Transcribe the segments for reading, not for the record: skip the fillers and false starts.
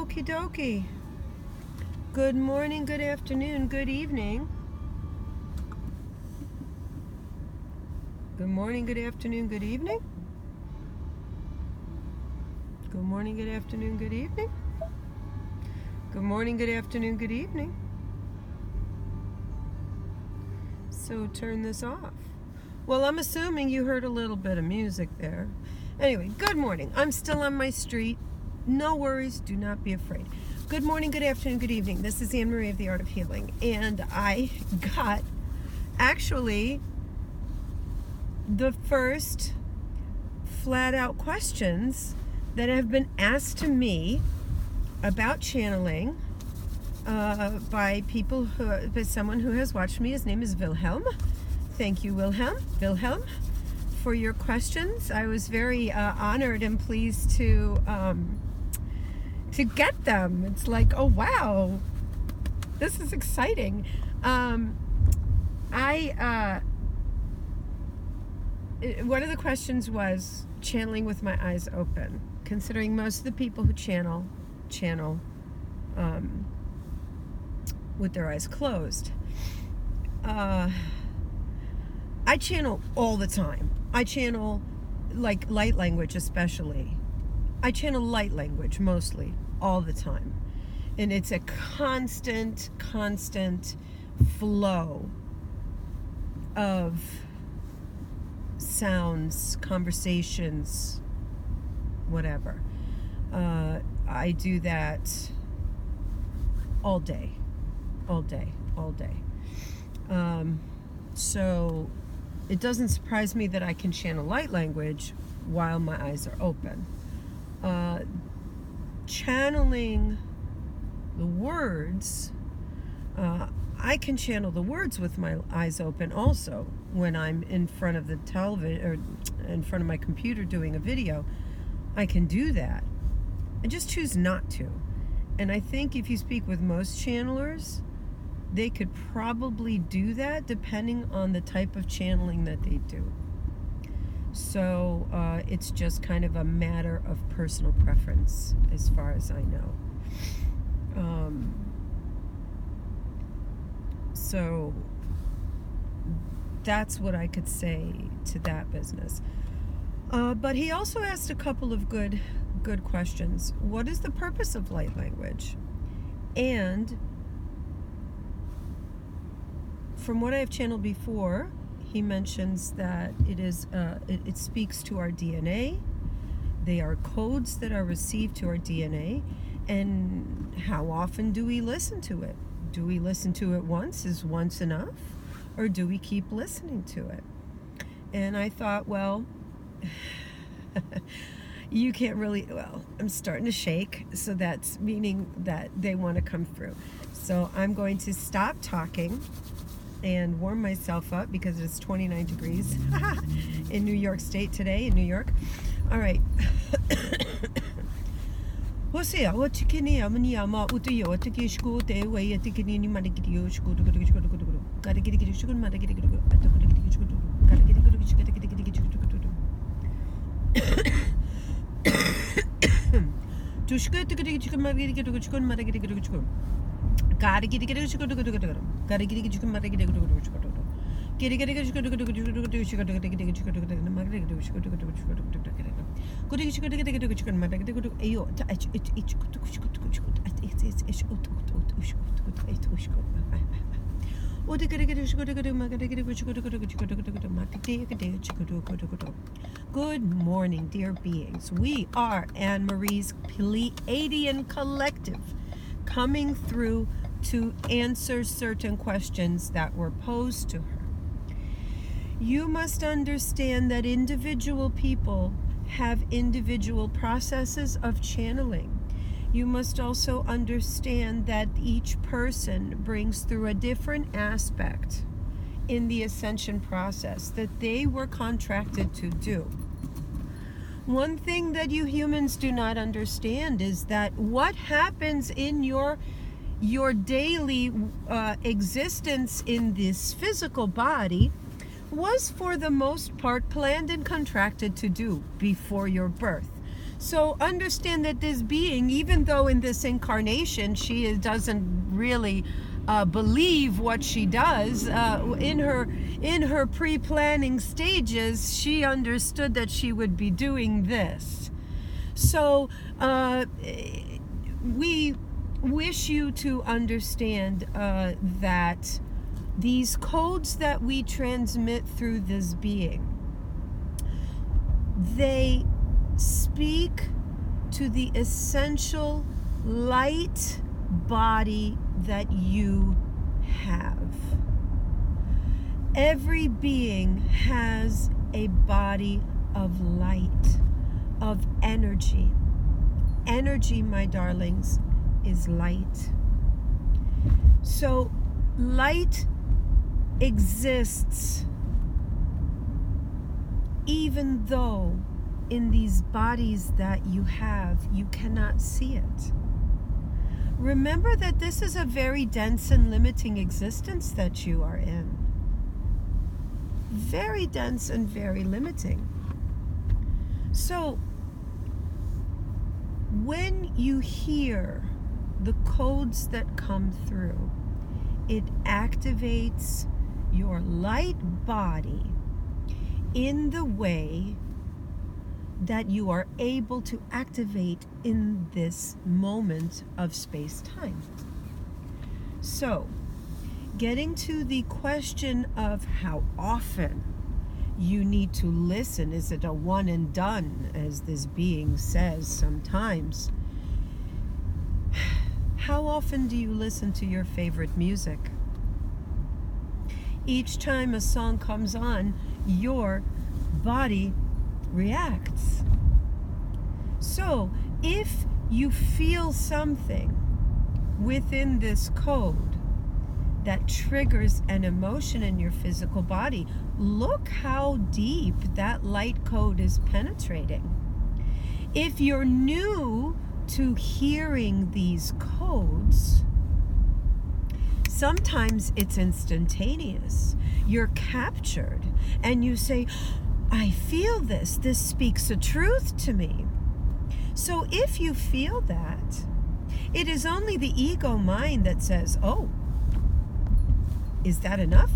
Okie dokie. Good morning, good afternoon, good evening. Good morning, good afternoon, good evening. Good morning, good afternoon, good evening. Good morning, good afternoon, good evening. So turn this off. Well, I'm assuming you heard a little bit of music there. Anyway, good morning. I'm still on my street. No worries. Do not be afraid. Good morning, good afternoon, good evening. This is Anne Marie of the Art of Healing. And I got actually the first flat out questions that have been asked to me about channeling by people by someone who has watched me. His name is Wilhelm. Thank you, Wilhelm, for your questions. I was very honored and pleased to get them. It's like, oh wow, this is exciting. One of the questions was channeling with my eyes open, considering most of the people who channel with their eyes closed. I channel all the time. I channel like light language, especially. I channel light language mostly all the time. And it's a constant flow of sounds, conversations, whatever. I do that all day. So it doesn't surprise me that I can channel light language while my eyes are open. Channeling the words, I can channel the words with my eyes open also when I'm in front of the television or in front of my computer doing a video. I can do that. I just choose not to. And I think if you speak with most channelers, they could probably do that depending on the type of channeling that they do. So it's just kind of a matter of personal preference as far as I know. So that's what I could say to that business. But he also asked a couple of good questions. What is the purpose of light language? And from what I've channeled before, he mentions that it speaks to our DNA. They are codes that are received to our DNA. And how often do we listen to it? Do we listen to it once? Is once enough? Or do we keep listening to it? And I thought, well, you can't really, I'm starting to shake, so that's meaning that they want to come through. So I'm going to stop talking and warm myself up because it's 29 degrees in New York State today, in New York. All right. Good morning, dear beings. We are Anne Marie's Pleiadian collective, coming through to answer certain questions that were posed to her. You must understand that individual people have individual processes of channeling. You must also understand that each person brings through a different aspect in the ascension process that they were contracted to do. One thing that you humans do not understand is that what happens in your daily existence in this physical body was for the most part planned and contracted to do before your birth. So understand that this being, even though in this incarnation she doesn't really believe what she does, in her pre-planning stages, she understood that she would be doing this. So we wish you to understand that these codes that we transmit through this being, they speak to the essential light body that you have. Every being has a body of light, of energy. Energy, my darlings, is light. So light exists even though in these bodies that you have, you cannot see it. Remember that this is a very dense and limiting existence that you are in. Very dense and very limiting. So, when you hear the codes that come through, it activates your light body in the way that you are able to activate in this moment of space-time. So, getting to the question of how often you need to listen, is it a one and done, as this being says sometimes? How often do you listen to your favorite music? Each time a song comes on, your body reacts. So, if you feel something within this code that triggers an emotion in your physical body, look how deep that light code is penetrating. If you're new to hearing these codes, sometimes it's instantaneous. You're captured and you say, I feel this. This speaks a truth to me. So if you feel that, it is only the ego mind that says, oh, is that enough?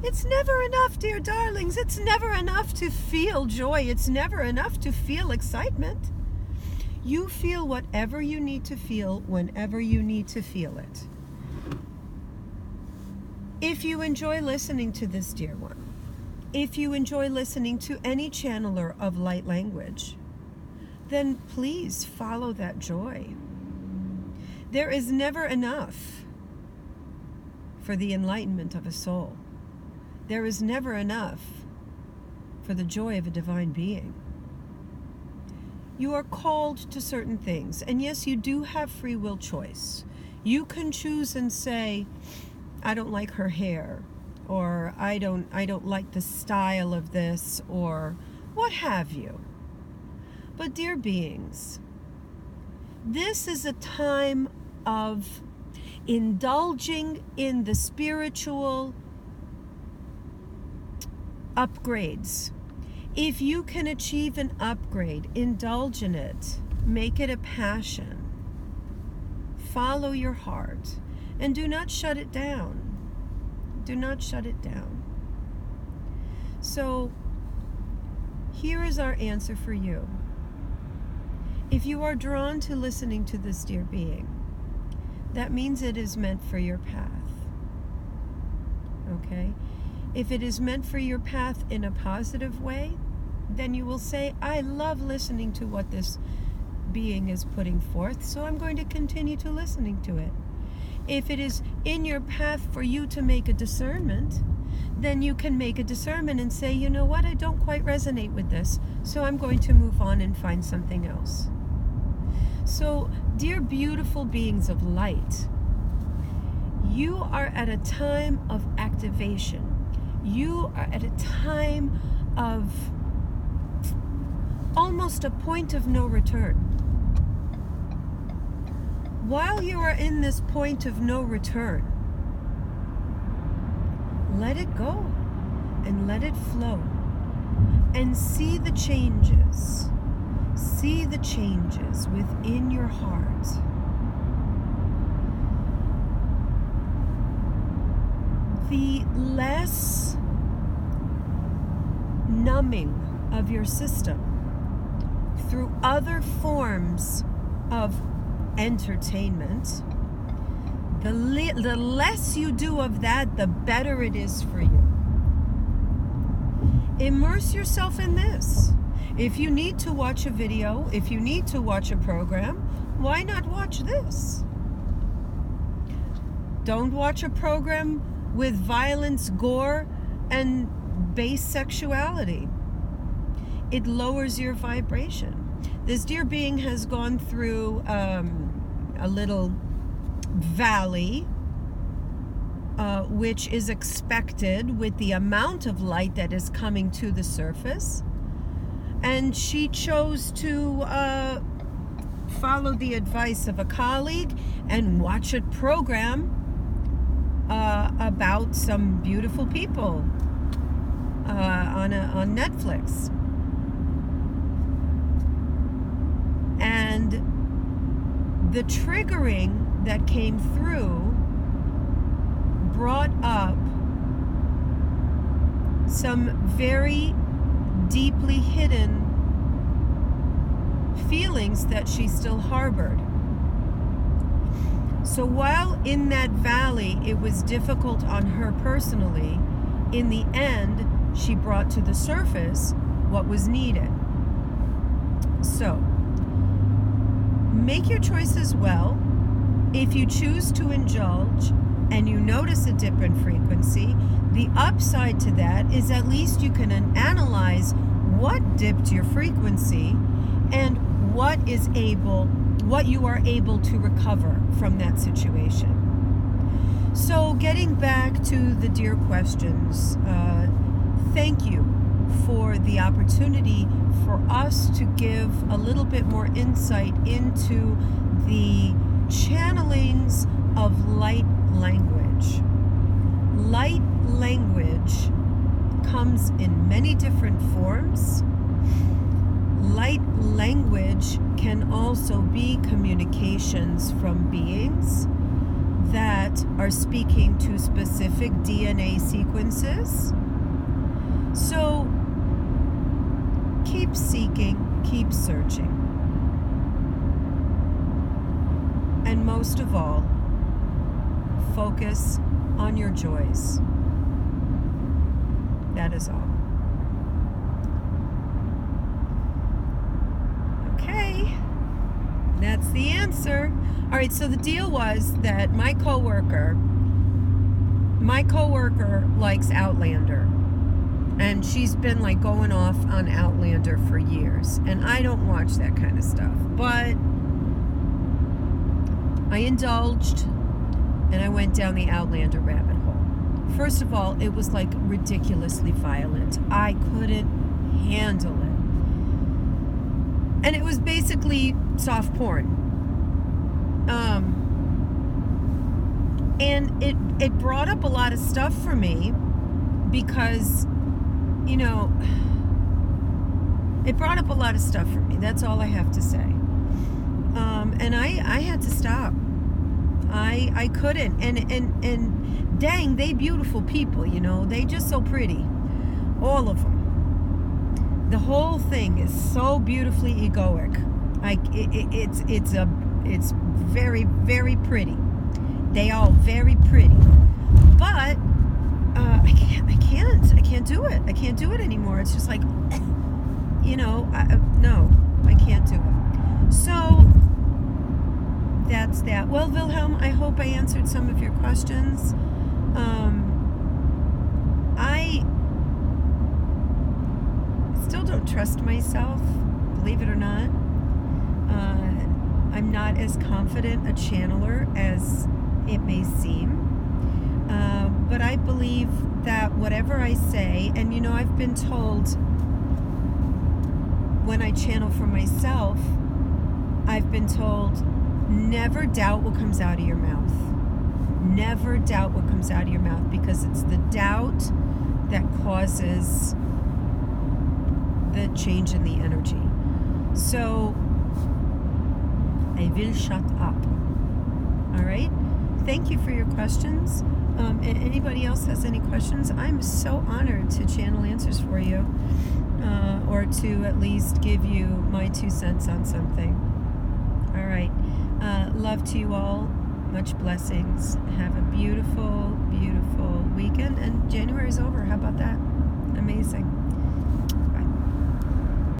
It's never enough, dear darlings. It's never enough to feel joy. It's never enough to feel excitement. You feel whatever you need to feel whenever you need to feel it. If you enjoy listening to this, dear one, if you enjoy listening to any channeler of light language, then please follow that joy. There is never enough for the enlightenment of a soul. There is never enough for the joy of a divine being. You are called to certain things, and yes, you do have free will choice. You can choose and say, I don't like her hair, or I don't like the style of this, or what have you. But dear beings, this is a time of indulging in the spiritual upgrades. If you can achieve an upgrade, indulge in it, make it a passion, follow your heart, and do not shut it down. Do not shut it down. So, here is our answer for you. If you are drawn to listening to this dear being, that means it is meant for your path. Okay? If it is meant for your path in a positive way, then you will say, I love listening to what this being is putting forth, so I'm going to continue to listening to it. If it is in your path for you to make a discernment, then you can make a discernment and say, you know what, I don't quite resonate with this, so I'm going to move on and find something else. So, dear beautiful beings of light, you are at a time of activation. You are at a time of almost a point of no return. While you are in this point of no return, let it go and let it flow and see the changes. See the changes within your heart. The less numbing of your system through other forms of entertainment, the less you do of that, the better it is for you. Immerse yourself in this. If you need to watch a video, if you need to watch a program, why not watch this? Don't watch a program with violence, gore, and base sexuality. It lowers your vibration. This dear being has gone through a little valley, which is expected with the amount of light that is coming to the surface. And she chose to follow the advice of a colleague and watch a program about some beautiful people on Netflix. And the triggering that came through brought up some very deeply hidden feelings that she still harbored. So while in that valley it was difficult on her personally, in the end she brought to the surface what was needed. So make your choices well. If you choose to indulge and you notice a dip in frequency, the upside to that is at least you can analyze what dipped your frequency and what you are able to recover from that situation. So getting back to the dear questions, thank you for the opportunity for us to give a little bit more insight into the channelings of light language. Light language comes in many different forms. Light language can also be communications from beings that are speaking to specific DNA sequences. So keep seeking, keep searching. And most of all, focus on your joys. That is all. Okay, that's the answer. All right, so the deal was that my coworker likes Outlander. And she's been like going off on Outlander for years. And I don't watch that kind of stuff. But I indulged and I went down the Outlander rabbit hole. First of all, it was like ridiculously violent. I couldn't handle it. And it was basically soft porn. And it brought up a lot of stuff for me because, you know, it brought up a lot of stuff for me. That's all I have to say. And I had to stop. I couldn't. And dang, they beautiful people, you know. They just so pretty. All of them. The whole thing is so beautifully egoic. It's very, very pretty. They all very pretty. But I can't do it. I can't do it anymore. It's just like, you know, no, I can't do it. So that's that. Well, Wilhelm, I hope I answered some of your questions. I still don't trust myself, believe it or not. I'm not as confident a channeler as it may seem. But I believe that whatever I say, and you know, I've been told when I channel for myself, I've been told, never doubt what comes out of your mouth. Never doubt what comes out of your mouth, because it's the doubt that causes the change in the energy. So I will shut up. All right? Thank you for your questions. Anybody else has any questions? I'm so honored to channel answers for you, or to at least give you my 2 cents on something. All right. Love to you all. Much blessings. Have a beautiful, beautiful weekend. And January's over. How about that? Amazing.